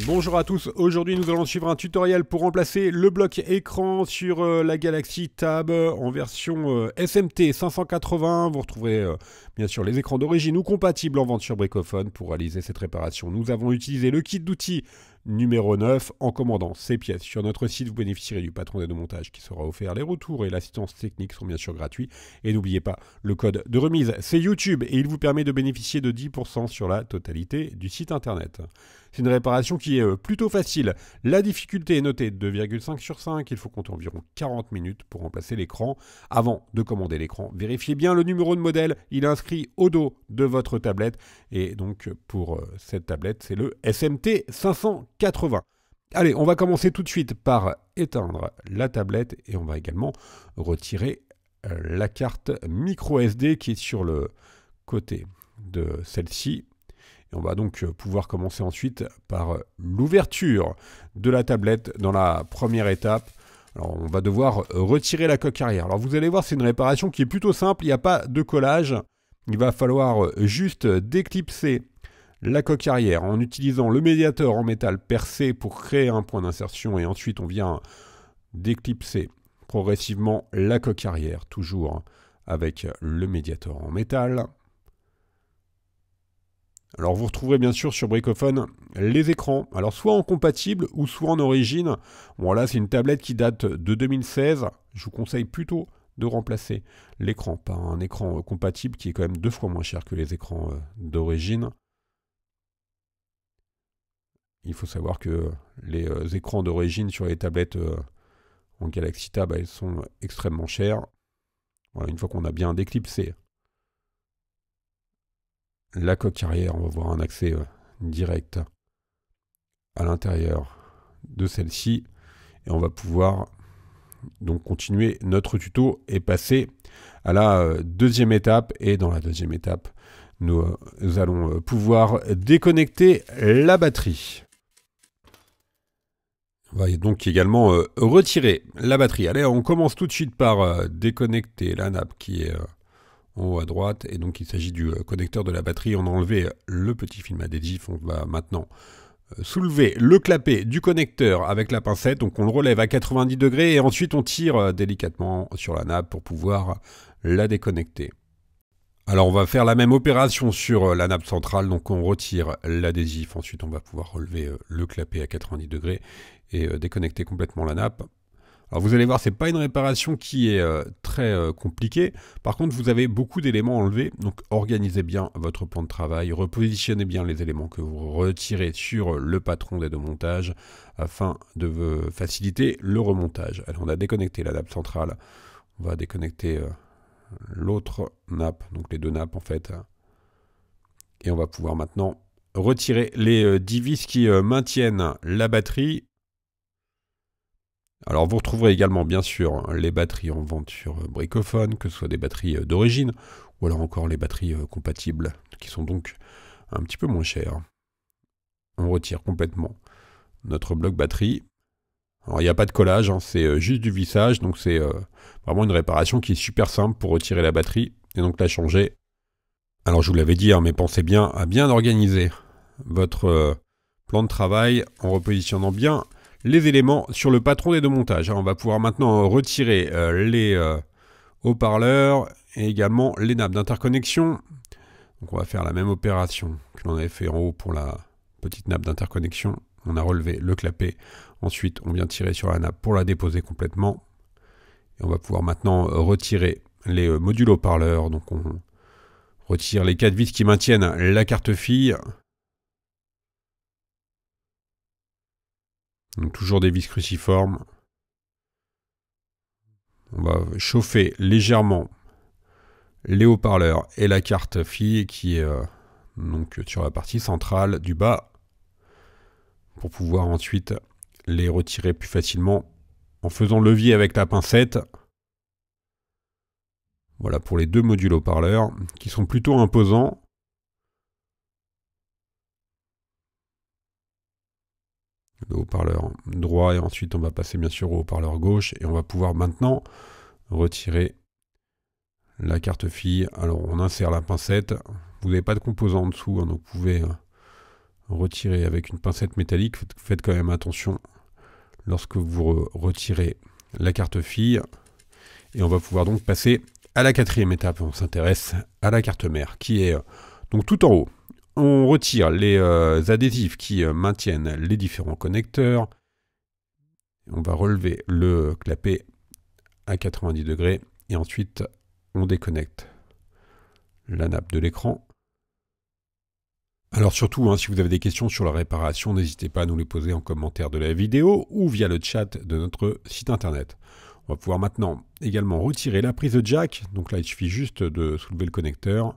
Bonjour à tous, aujourd'hui nous allons suivre un tutoriel pour remplacer le bloc écran sur la Galaxy Tab en version SMT 580. Vous retrouverez bien sûr les écrans d'origine ou compatibles en vente sur Bricophone. Pour réaliser cette réparation, nous avons utilisé le kit d'outils numéro 9. En commandant ces pièces sur notre site, vous bénéficierez du patron d'aide au montage qui sera offert. Les retours et l'assistance technique sont bien sûr gratuits. Et n'oubliez pas, le code de remise c'est YouTube et il vous permet de bénéficier de 10% sur la totalité du site internet. C'est une réparation qui est plutôt facile. La difficulté est notée 2,5 sur 5. Il faut compter environ 40 minutes pour remplacer l'écran. Avant de commander l'écran, vérifiez bien le numéro de modèle. Il est inscrit au dos de votre tablette. Et donc pour cette tablette, c'est le SMT 580. Allez, on va commencer tout de suite par éteindre la tablette. Et on va également retirer la carte micro SD qui est sur le côté de celle-ci. Et on va donc pouvoir commencer ensuite par l'ouverture de la tablette dans la première étape. Alors on va devoir retirer la coque arrière. Alors vous allez voir, c'est une réparation qui est plutôt simple, il n'y a pas de collage. Il va falloir juste déclipser la coque arrière en utilisant le médiateur en métal percé pour créer un point d'insertion. Et ensuite on vient déclipser progressivement la coque arrière, toujours avec le médiateur en métal. Alors vous retrouverez bien sûr sur Bricophone les écrans, alors soit en compatible ou soit en origine. Bon là c'est une tablette qui date de 2016, je vous conseille plutôt de remplacer l'écran par un écran compatible qui est quand même 2 fois moins cher que les écrans d'origine. Il faut savoir que les écrans d'origine sur les tablettes en Galaxy Tab, elles sont extrêmement chères. Voilà, une fois qu'on a bien déclipsé la coque arrière, on va voir un accès direct à l'intérieur de celle-ci et on va pouvoir donc continuer notre tuto et passer à la deuxième étape. Et dans la deuxième étape, nous allons pouvoir déconnecter la batterie. On va donc également retirer la batterie. Allez, on commence tout de suite par déconnecter la nappe qui est en haut à droite, et donc il s'agit du connecteur de la batterie. On a enlevé le petit film adhésif, on va maintenant soulever le clapet du connecteur avec la pincette, donc on le relève à 90 degrés, et ensuite on tire délicatement sur la nappe pour pouvoir la déconnecter. Alors on va faire la même opération sur la nappe centrale, donc on retire l'adhésif, ensuite on va pouvoir relever le clapet à 90 degrés et déconnecter complètement la nappe. Alors vous allez voir, c'est pas une réparation qui est très compliquée. Par contre, vous avez beaucoup d'éléments à enlever. Donc organisez bien votre plan de travail, repositionnez bien les éléments que vous retirez sur le patron d'aide au montage afin de faciliter le remontage. Alors on a déconnecté la nappe centrale. On va déconnecter l'autre nappe, donc les deux nappes en fait. Et on va pouvoir maintenant retirer les 10 vis qui maintiennent la batterie. Alors vous retrouverez également bien sûr les batteries en vente sur Bricophone, que ce soit des batteries d'origine ou alors encore les batteries compatibles qui sont donc un petit peu moins chères. On retire complètement notre bloc batterie. Alors il n'y a pas de collage, hein, c'est juste du vissage, donc c'est vraiment une réparation qui est super simple pour retirer la batterie et donc la changer. Alors je vous l'avais dit, hein, mais pensez bien à bien organiser votre plan de travail en repositionnant bien les éléments sur le patron d'aide au montage. On va pouvoir maintenant retirer les haut-parleurs et également les nappes d'interconnexion. Donc on va faire la même opération que l'on avait fait en haut pour la petite nappe d'interconnexion. On a relevé le clapet. Ensuite, on vient tirer sur la nappe pour la déposer complètement. Et on va pouvoir maintenant retirer les modules haut-parleurs. Donc on retire les 4 vis qui maintiennent la carte fille. Donc toujours des vis cruciformes. On va chauffer légèrement les haut-parleurs et la carte fille qui est donc sur la partie centrale du bas pour pouvoir ensuite les retirer plus facilement en faisant levier avec la pincette. Voilà pour les deux modules haut-parleurs qui sont plutôt imposants. Le haut-parleur droit et ensuite on va passer bien sûr au haut-parleur gauche et on va pouvoir maintenant retirer la carte fille. Alors on insère la pincette, vous n'avez pas de composant en dessous, hein, donc vous pouvez retirer avec une pincette métallique. Faites quand même attention lorsque vous retirez la carte fille. Et on va pouvoir donc passer à la quatrième étape. On s'intéresse à la carte mère qui est donc tout en haut. On retire les adhésifs qui maintiennent les différents connecteurs. On va relever le clapet à 90 degrés et ensuite on déconnecte la nappe de l'écran. Alors surtout, si vous avez des questions sur la réparation, n'hésitez pas à nous les poser en commentaire de la vidéo ou via le chat de notre site internet. On va pouvoir maintenant également retirer la prise de jack. Donc là, il suffit juste de soulever le connecteur.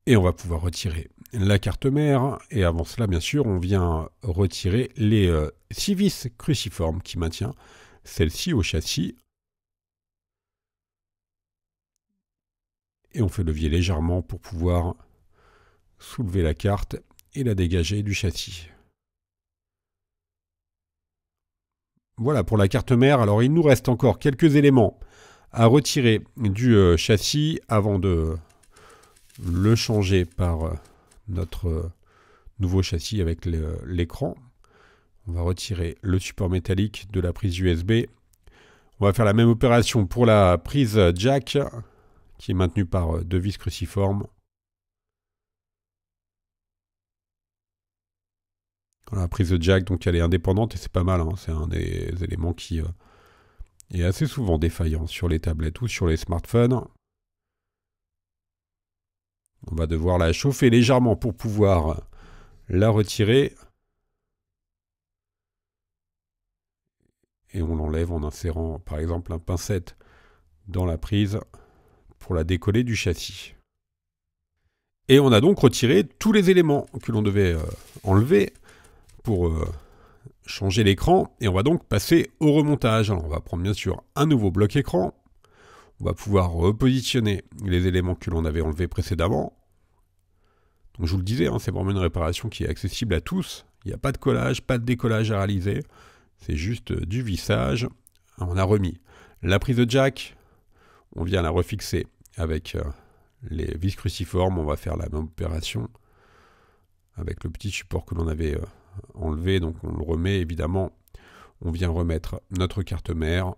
Et on va pouvoir retirer la carte mère. Et avant cela, bien sûr, on vient retirer les 6 vis cruciformes qui maintiennent celle-ci au châssis. Et on fait levier légèrement pour pouvoir soulever la carte et la dégager du châssis. Voilà pour la carte mère. Alors il nous reste encore quelques éléments à retirer du châssis avant de le changer par notre nouveau châssis avec l'écran. On va retirer le support métallique de la prise USB. On va faire la même opération pour la prise jack qui est maintenue par 2 vis cruciformes. La prise de jack, donc elle est indépendante et c'est pas mal. C'est un des éléments qui est assez souvent défaillant sur les tablettes ou sur les smartphones. On va devoir la chauffer légèrement pour pouvoir la retirer. Et on l'enlève en insérant par exemple un pincette dans la prise pour la décoller du châssis. Et on a donc retiré tous les éléments que l'on devait enlever pour changer l'écran. Et on va donc passer au remontage. Alors on va prendre bien sûr un nouveau bloc écran. On va pouvoir repositionner les éléments que l'on avait enlevés précédemment. Donc je vous le disais, c'est vraiment une réparation qui est accessible à tous. Il n'y a pas de collage, pas de décollage à réaliser. C'est juste du vissage. On a remis la prise de jack. On vient la refixer avec les vis cruciformes. On va faire la même opération avec le petit support que l'on avait enlevé. Donc on le remet évidemment. On vient remettre notre carte mère.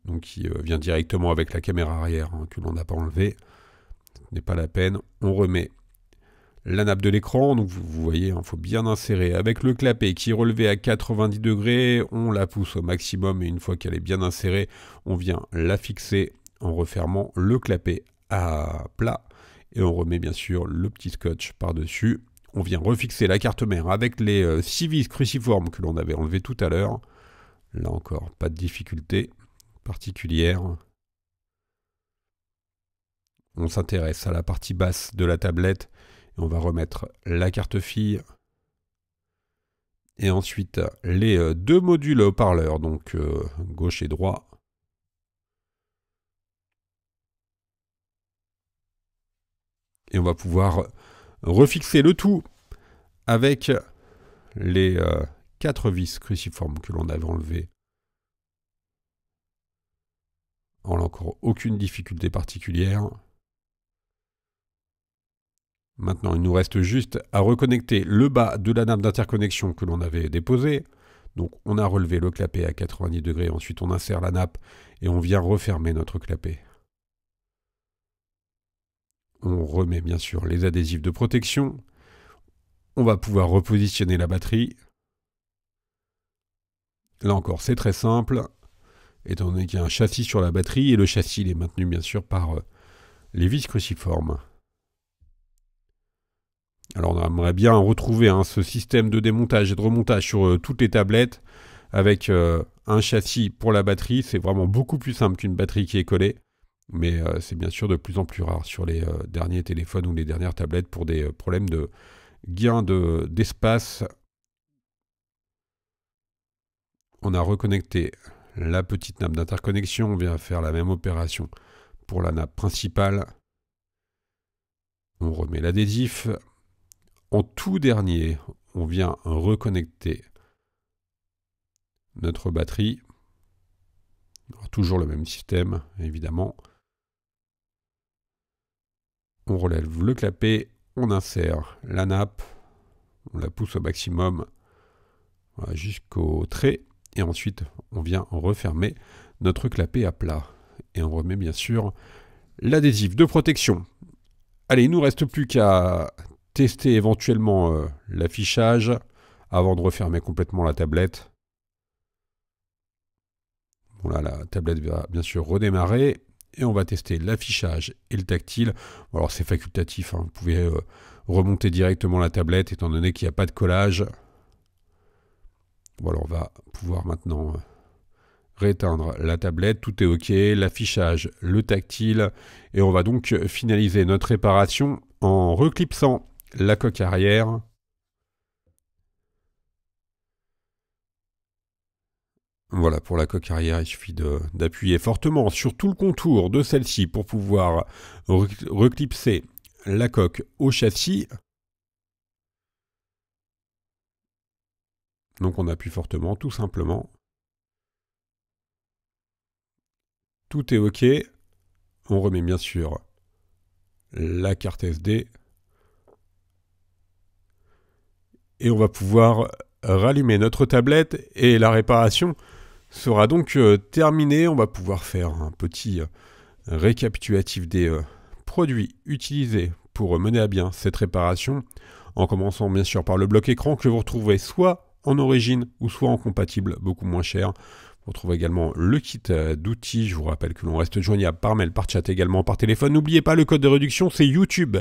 Donc qui vient directement avec la caméra arrière que l'on n'a pas enlevé. Ce n'est pas la peine. On remet la nappe de l'écran, donc vous voyez, il faut bien insérer avec le clapet qui est relevé à 90 degrés, on la pousse au maximum et une fois qu'elle est bien insérée, on vient la fixer en refermant le clapet à plat et on remet bien sûr le petit scotch par-dessus. On vient refixer la carte mère avec les 6 vis cruciformes que l'on avait enlevé tout à l'heure. Là encore, pas de difficulté particulière. On s'intéresse à la partie basse de la tablette. On va remettre la carte fille et ensuite les 2 modules haut-parleurs, donc gauche et droit. Et on va pouvoir refixer le tout avec les 4 vis cruciformes que l'on avait enlevées. On n'a encore aucune difficulté particulière. Maintenant, il nous reste juste à reconnecter le bas de la nappe d'interconnexion que l'on avait déposée. Donc, on a relevé le clapet à 90 degrés. Ensuite, on insère la nappe et on vient refermer notre clapet. On remet bien sûr les adhésifs de protection. On va pouvoir repositionner la batterie. Là encore, c'est très simple, étant donné qu'il y a un châssis sur la batterie et le châssis il est maintenu bien sûr par les vis cruciformes. Alors on aimerait bien retrouver ce système de démontage et de remontage sur toutes les tablettes avec un châssis pour la batterie. C'est vraiment beaucoup plus simple qu'une batterie qui est collée. Mais c'est bien sûr de plus en plus rare sur les derniers téléphones ou les dernières tablettes pour des problèmes de gain d'espace. On a reconnecté la petite nappe d'interconnexion. On vient faire la même opération pour la nappe principale. On remet l'adhésif. En tout dernier, on vient reconnecter notre batterie. Alors, toujours le même système, évidemment. On relève le clapet, on insère la nappe, on la pousse au maximum voilà, jusqu'au trait. Et ensuite, on vient refermer notre clapet à plat. Et on remet bien sûr l'adhésif de protection. Allez, il ne nous reste plus qu'à tester éventuellement l'affichage avant de refermer complètement la tablette. Voilà, la tablette va bien sûr redémarrer et on va tester l'affichage et le tactile. Bon, alors c'est facultatif, hein. Vous pouvez remonter directement la tablette étant donné qu'il n'y a pas de collage. Voilà, on va pouvoir maintenant rééteindre la tablette, tout est ok, l'affichage, le tactile, et on va donc finaliser notre réparation en reclipsant la coque arrière. Voilà, pour la coque arrière, il suffit d'appuyer fortement sur tout le contour de celle-ci pour pouvoir reclipser la coque au châssis. Donc on appuie fortement, tout simplement. Tout est ok. On remet bien sûr la carte SD. Et on va pouvoir rallumer notre tablette et la réparation sera donc terminée. On va pouvoir faire un petit récapitulatif des produits utilisés pour mener à bien cette réparation, en commençant bien sûr par le bloc écran que vous retrouverez soit en origine ou soit en compatible, beaucoup moins cher. Vous retrouvez également le kit d'outils. Je vous rappelle que l'on reste joignable par mail, par chat, également par téléphone. N'oubliez pas, le code de réduction, c'est YouTube.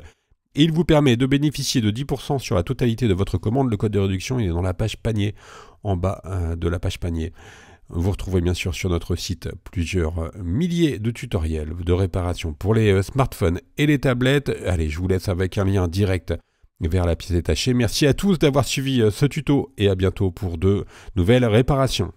Et il vous permet de bénéficier de 10% sur la totalité de votre commande. Le code de réduction, il est dans la page panier, en bas de la page panier. Vous retrouvez bien sûr sur notre site plusieurs milliers de tutoriels de réparation pour les smartphones et les tablettes. Allez, je vous laisse avec un lien direct vers la pièce détachée. Merci à tous d'avoir suivi ce tuto et à bientôt pour de nouvelles réparations.